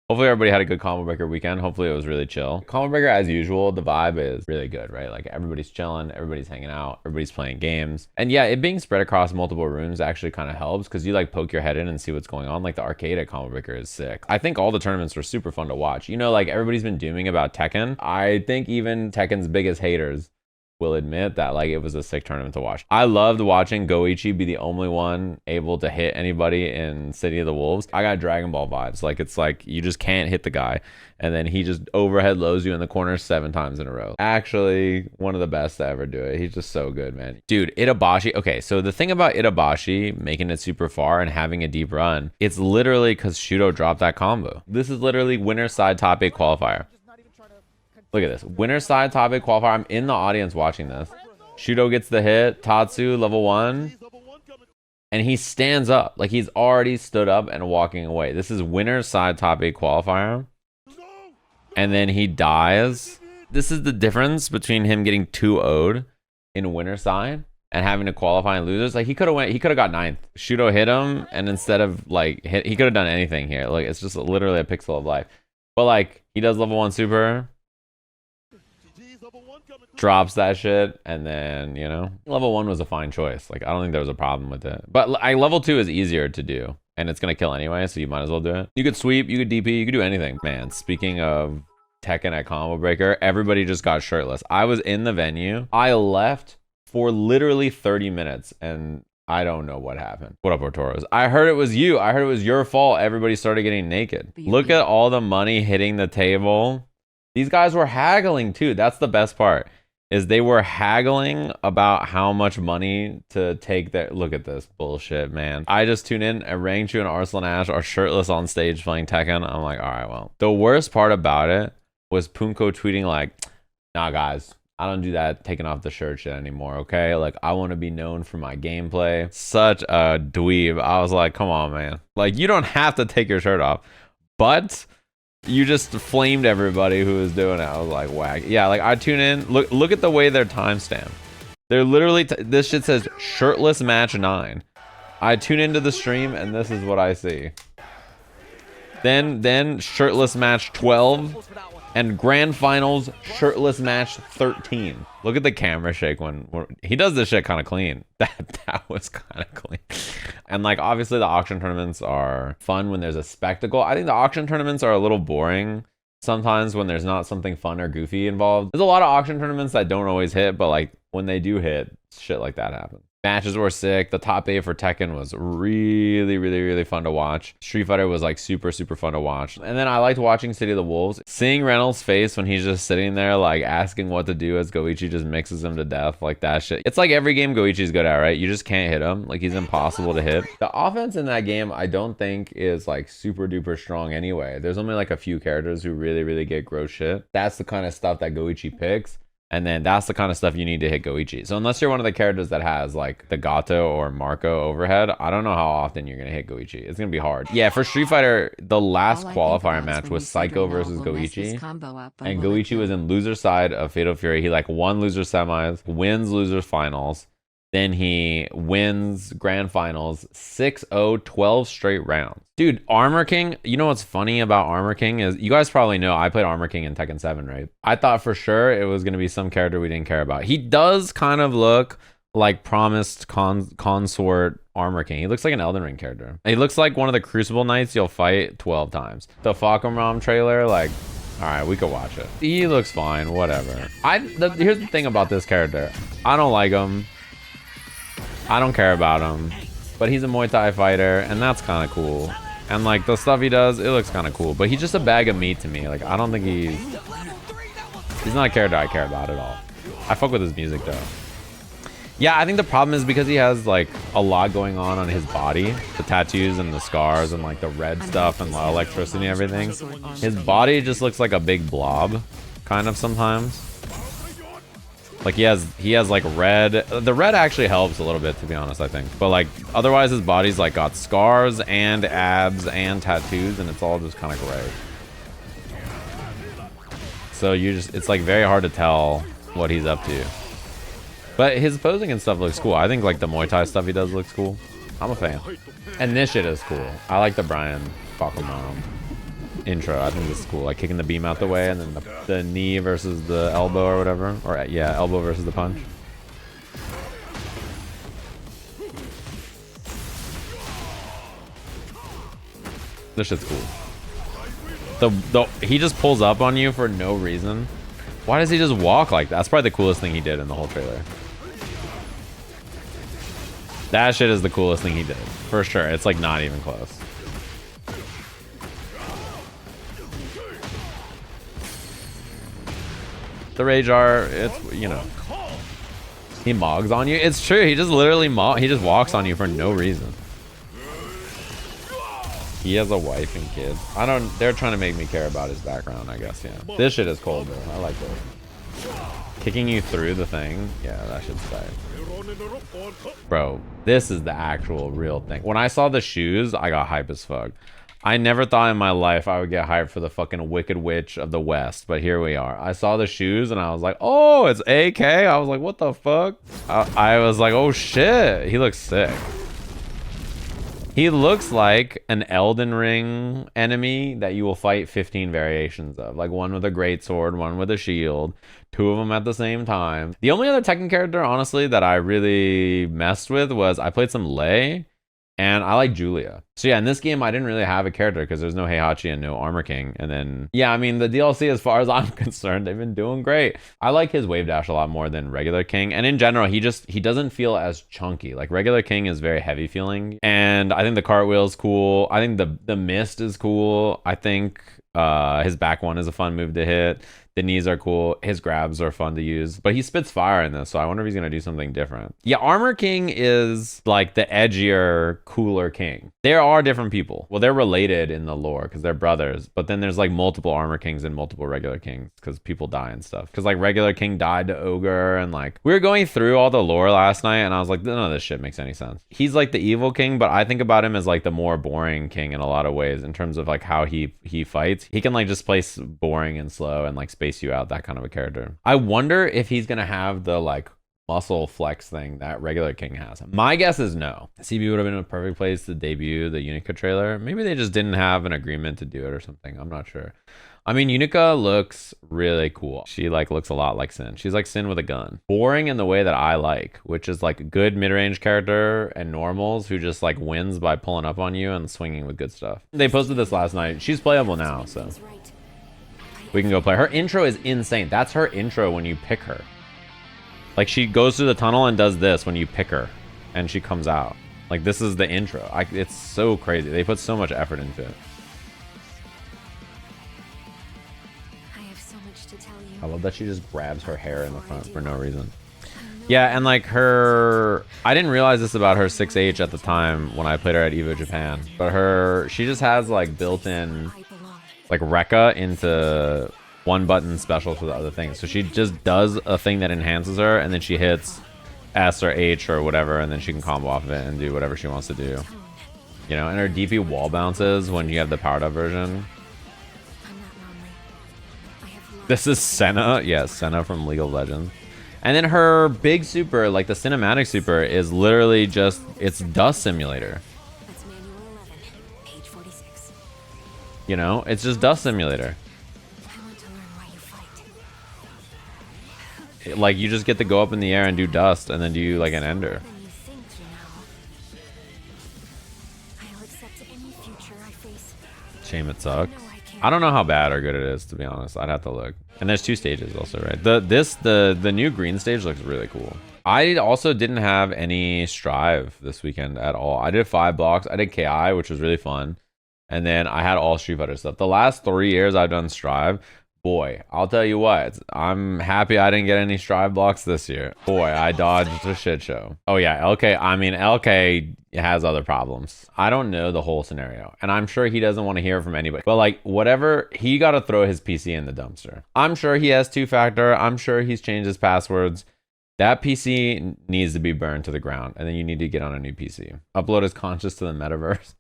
Hopefully everybody had a good combo breaker weekend. Hopefully it was really chill. Combo breaker, as usual, the vibe is really good, right? Like everybody's chilling, everybody's hanging out, everybody's playing games. And yeah, it being spread across multiple rooms actually kind of helps because you like poke your head in and see what's going on. Like the arcade at combo breaker is sick. I think all the tournaments were super fun to watch. You know, like everybody's been dooming about Tekken. I think even Tekken's biggest haters will admit that like it was a sick tournament to watch. I loved watching Goichi be the only one able to hit anybody in City of the Wolves. I got Dragon Ball vibes. Like it's like you just can't hit the guy and then he just overhead lows you in the corner 7 times in a row. Actually, one of the best to ever do it. He's just so good, man. Dude, Itabashi. Okay, so the thing about Itabashi making it super far and having a deep run, it's literally because Shudo dropped that combo. This is literally winner side top 8 qualifier. Look at this. Winner side top 8 qualifier. I'm in the audience watching this. Shudo gets the hit. Tatsu, level 1. And he stands up. Like he's already stood up and walking away. This is winner side top 8 qualifier. And then he dies. This is the difference between him getting 2-0'd in winner side and having to qualify in losers. Like he could have got 9th. Shudo hit him, and instead of like he could have done anything here. Like it's just literally a pixel of life. But like he does level 1 super. Drops that shit, and then, you know, level 1 was a fine choice. Like I don't think there was a problem with it, but level 2 is easier to do and it's gonna kill anyway, so you might as well do it. You could sweep, you could DP, you could do anything. Man, speaking of Tekken at combo breaker, everybody just got shirtless. I was in the venue, I left for literally 30 minutes and I don't know what happened. What up, Ortoros? I heard it was you. I heard it was your fault. Everybody started getting naked. Look at all the money hitting the table. These guys were haggling too. That's the best part, is they were haggling about how much money to take their... Look at this bullshit, man. I just tune in and Rangchu and Arslan Ash are shirtless on stage playing Tekken. I'm like, all right, well. The worst part about it was Punko tweeting like, nah, guys, I don't do that taking off the shirt shit anymore, okay? Like, I want to be known for my gameplay. Such a dweeb. I was like, come on, man. Like, you don't have to take your shirt off, but... you just flamed everybody who was doing it. I was like, whack. Yeah, like I tune in. Look at the way they're timestamped. They're literally, this shit says shirtless match 9. I tune into the stream and this is what I see. Then shirtless match 12 and grand finals shirtless match 13. Look at the camera shake when he does this shit kind of clean. That was kind of clean. And like obviously the auction tournaments are fun when there's a spectacle. I think the auction tournaments are a little boring sometimes when there's not something fun or goofy involved. There's a lot of auction tournaments that don't always hit, but like when they do hit, shit like that happens. Matches were sick. The top 8 for Tekken was really fun to watch. Street Fighter was like super fun to watch. And then I liked watching City of the Wolves. Seeing Reynolds' face when he's just sitting there like asking what to do as Goichi just mixes him to death, like that shit. It's like every game Goichi's good at, right? You just can't hit him. Like he's impossible to hit. The offense in that game I don't think is like super duper strong anyway. There's only like a few characters who really get gross shit. That's the kind of stuff that Goichi picks. And then that's the kind of stuff you need to hit Goichi. So unless you're one of the characters that has like the Gato or Marco overhead, I don't know how often you're going to hit Goichi. It's going to be hard. Yeah, for Street Fighter, the last qualifier match was Psycho versus Goichi. And Goichi was in loser side of Fatal Fury. He like won loser semis, wins loser finals. Then he wins grand finals 6-0, 12 straight rounds. Dude, Armor King, you know what's funny about Armor King is, you guys probably know I played Armor King in Tekken 7, right? I thought for sure it was going to be some character we didn't care about. He does kind of look like promised consort Armor King. He looks like an Elden Ring character. He looks like one of the Crucible Knights you'll fight 12 times. The Falcon trailer, like... all right, we could watch it. He looks fine, whatever. Here's the thing about this character. I don't like him. I don't care about him, but he's a Muay Thai fighter, and that's kind of cool. And like the stuff he does, it looks kind of cool. But he's just a bag of meat to me. Like I don't think he's not a character I care about at all. I fuck with his music though. Yeah, I think the problem is because he has like a lot going on his body, the tattoos and the scars and like the red stuff and the electricity and everything. His body just looks like a big blob, kind of sometimes. Like he has like red. The red actually helps a little bit, to be honest, I think. But like otherwise his body's like got scars and abs and tattoos and it's all just kind of gray. So it's like very hard to tell what he's up to. But his posing and stuff looks cool. I think like the Muay Thai stuff he does looks cool. I'm a fan. And this shit is cool. I like the Brian Falcon. intro. I think this is cool. Like kicking the beam out the way and then the knee versus the elbow or whatever. Or yeah, elbow versus the punch. This shit's cool. He just pulls up on you for no reason. Why does he just walk like that? That's probably the coolest thing he did in the whole trailer. That shit is the coolest thing he did. For sure. It's like not even close. The Rage Art, it's, you know. He mogs on you. It's true. He just literally he just walks on you for no reason. He has a wife and kids. They're trying to make me care about his background, I guess, yeah. This shit is cold, though. I like it. Kicking you through the thing. Yeah, that shit's tight. Bro, this is the actual real thing. When I saw the shoes, I got hype as fuck. I never thought in my life I would get hyped for the fucking Wicked Witch of the West, but here we are. I saw the shoes and I was like, oh, it's AK. I was like, what the fuck? I was like, oh shit, he looks sick. He looks like an Elden Ring enemy that you will fight 15 variations of. Like one with a greatsword, one with a shield, two of them at the same time. The only other Tekken character, honestly, that I really messed with was I played some Lei. And I like Julia. So yeah, in this game, I didn't really have a character because there's no Heihachi and no Armor King. And then, yeah, I mean, the DLC, as far as I'm concerned, they've been doing great. I like his wave dash a lot more than regular King. And in general, he doesn't feel as chunky. Like regular King is very heavy feeling. And I think the cartwheel is cool. I think the mist is cool. I think his back one is a fun move to hit. The knees are cool. His grabs are fun to use. But he spits fire in this, so I wonder if he's going to do something different. Yeah, Armor King is like the edgier, cooler King. There are different people. Well, they're related in the lore because they're brothers. But then there's like multiple Armor Kings and multiple regular Kings because people die and stuff. Because like regular King died to Ogre and like... We were going through all the lore last night and I was like, none of this shit makes any sense. He's like the evil King, but I think about him as like the more boring King in a lot of ways in terms of like how he fights. He can like just play boring and slow and like space you out, that kind of a character. I wonder if he's gonna have the like muscle flex thing that regular King has. My guess is no. CB would have been a perfect place to debut the Unica trailer. Maybe they just didn't have an agreement to do it or something. I'm not sure. I mean, Unica looks really cool. She like looks a lot like Sin. She's like Sin with a gun. Boring in the way that I like, which is like a good mid-range character and normals who just like wins by pulling up on you and swinging with good stuff. They posted this last night. She's playable now, so we can go play. Her intro is insane. That's her intro when you pick her. Like she goes through the tunnel and does this when you pick her and she comes out. Like this is the intro. It's so crazy. They put so much effort into it. I have so much to tell you. I love that she just grabs her hair in the front for no reason. Yeah, and like her, I didn't realize this about her 6H at the time when I played her at EVO Japan, but she just has like built-in like Rekka into one button special for the other things. So she just does a thing that enhances her and then she hits S or H or whatever and then she can combo off of it and do whatever she wants to do. You know, and her DP wall bounces when you have the powered up version. This is Senna. Yes, Senna from League of Legends. And then her big super, like the cinematic super, is literally just, it's Dust Simulator. You know, it's just Dust Simulator. I want to learn why you fight. Like you just get to go up in the air and do dust and then do like an ender. I'll accept any future I face. Shame it sucks. I don't know how bad or good it is, to be honest. I'd have to look. And there's 2 stages also, right? The new green stage looks really cool. I also didn't have any Strive this weekend at all. I did 5 blocks. I did KI, which was really fun. And then I had all Street Fighter stuff. The last 3 years I've done Strive. Boy, I'll tell you what. I'm happy I didn't get any Strive blocks this year. Boy, I dodged a shit show. Oh yeah, LK. I mean, LK has other problems. I don't know the whole scenario. And I'm sure he doesn't want to hear from anybody. But like, whatever, he got to throw his PC in the dumpster. I'm sure he has 2-factor. I'm sure he's changed his passwords. That PC needs to be burned to the ground. And then you need to get on a new PC. Upload his conscious to the metaverse.